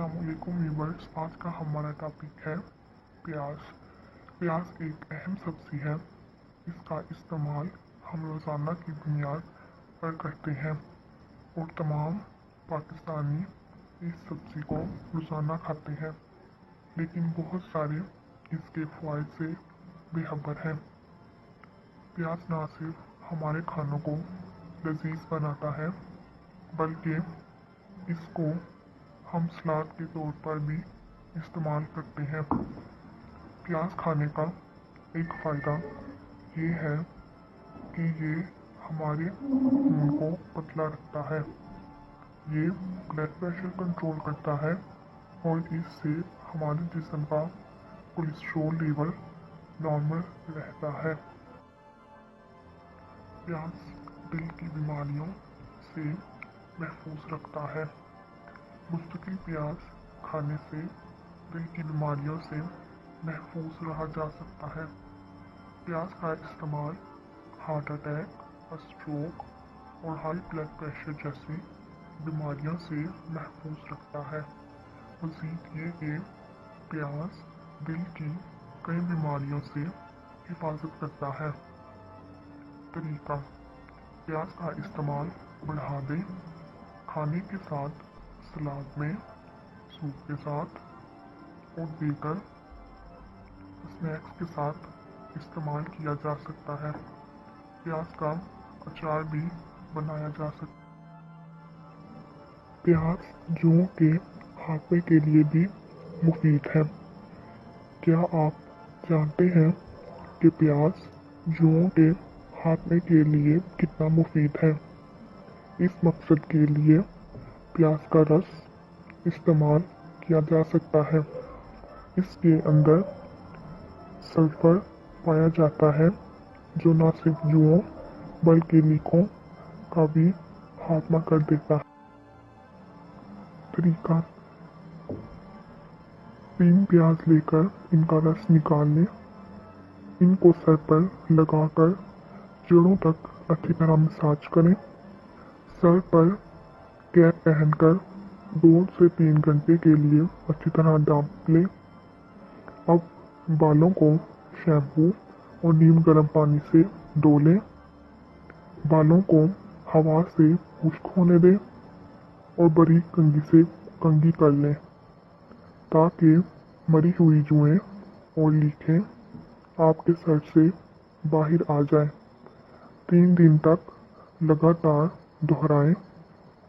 अस्सलाम वालेकुम व्यूवर्स। आज का हमारा टॉपिक है प्याज। प्याज एक अहम सब्ज़ी है। इसका इस्तेमाल हम रोज़ाना की बुनियाद पर करते हैं और तमाम पाकिस्तानी इस सब्ज़ी को रोज़ाना खाते हैं, लेकिन बहुत सारे इसके फ़वाइद से बेखबर हैं। प्याज ना सिर्फ हमारे खानों को लजीज बनाता है, बल्कि इसको हम सलाद के तौर पर भी इस्तेमाल करते हैं। प्याज खाने का एक फ़ायदा ये है कि ये हमारे खून को पतला रखता है। ये ब्लड प्रेशर कंट्रोल करता है और इससे हमारे जिस्म का कोलेस्ट्रॉल लेवल नॉर्मल रहता है। प्याज दिल की बीमारियों से महफूज रखता है। मुस्तकिल प्याज खाने से दिल की बीमारियों से महफूज रहा जा सकता है। प्याज का इस्तेमाल हार्ट अटैक, स्ट्रोक और हाई ब्लड प्रेशर जैसी बीमारियों से महफूज रखता है। मज़ीद ये कि प्याज दिल की कई बीमारियों से हिफाजत करता है। तरीका: प्याज का इस्तेमाल बढ़ा दें। खाने के साथ, सलाद में, सूप के साथ और दीगर स्नैक्स के साथ इस्तेमाल किया जा सकता है। प्याज का अचार भी बनाया जा सकता है। प्याज जुओं के खात्मे के लिए भी मुफीद है। क्या आप जानते हैं कि प्याज जुओं के खात्मे के लिए कितना मुफीद है? इस मकसद के लिए प्याज का रस इस्तेमाल किया जा सकता है। इसके अंदर सल्फर पाया जाता है, जो न सिर्फ जुओं बल्कि लीकों का भी खात्मा कर देता है। तरीका: 3 प्याज लेकर इनका रस निकाल लें। इनको सर पर लगाकर जड़ों तक अच्छी तरह मसाज करें। सर पर कैप पहनकर 2 से 3 घंटे के लिए अच्छी तरह ढांप लें। अब बालों को शैम्पू और नीम गर्म पानी से धो लें। बालों को हवा से खुश्क होने दें और बारीक कंघी से कंघी कर लें, ताकि मरी हुई जुएं और लीखें आपके सर से बाहर आ जाए। 3 दिन तक लगातार दोहराएं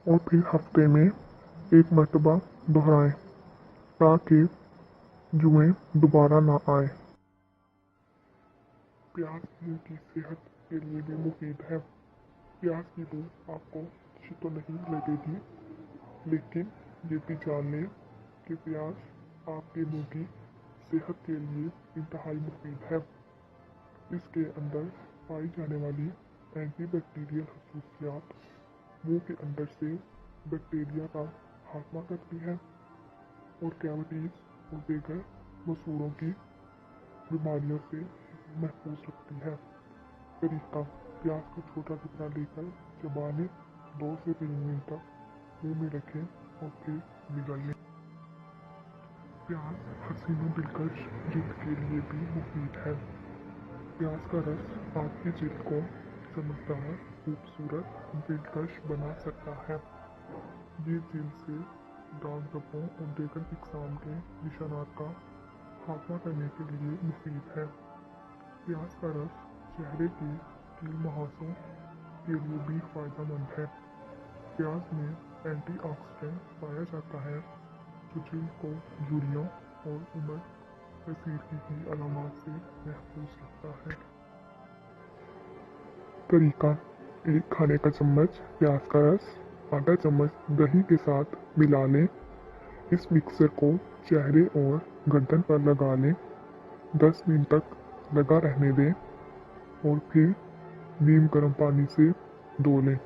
और फिर हफ्ते में 1 मरतबा दोहराएं, ताकि जुएं दोबारा ना आए। प्याज दिल की सेहत के लिए भी मुफीद है। प्याज की बू आपको अच्छी तो नहीं लगेगी, लेकिन ये भी जान लें कि प्याज आपके मुंह की सेहत के लिए इंतहाई मुफीद है। इसके अंदर पाई जाने वाली एंटीबैक्टीरियल खसूसियात मुंह के अंदर से बैक्टीरिया का खात्मा करती है और कैविटीज़ और दीगर मसूड़ों की बीमारियों से महफूज रखती है। तरीका: प्याज का छोटा टुकड़ा लेकर चबा लें, 2 से 3 मिनट तक मुंह में रखें और फिर निगल लें। प्याज हसीन और दिलकश जिल्द के लिए भी मुफीद है। प्याज का रस आपकी जिल्द को चमकदार, खूबसूरत, दिलकश बना सकता है। ये जिल्द से दाग धब्बों और दीगर इक़साम के निशानात का खात्मा करने के लिए मुफीद है। प्याज का रस चेहरे के कील मुहासों के लिए भी फ़ायदेमंद है। प्याज में एंटीऑक्सीडेंट पाया जाता है, जो जिल्द को झुर्रियों और उम्र रसीदगी की अलामात से महफूज रखता है। तरीका: 1 खाने का चम्मच प्याज का रस आधा चम्मच दही के साथ मिला लें। इस मिक्सर को चेहरे और गर्दन पर लगा लें। 10 मिनट तक लगा रहने दें और फिर नीम गर्म पानी से धो लें।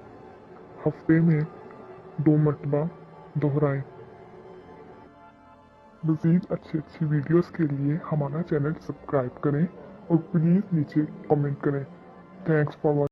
हफ्ते में 2 मरतबा दोहराएं। मज़ीद अच्छी वीडियोस के लिए हमारा चैनल सब्सक्राइब करें और प्लीज़ नीचे कमेंट करें। Thanks for watching.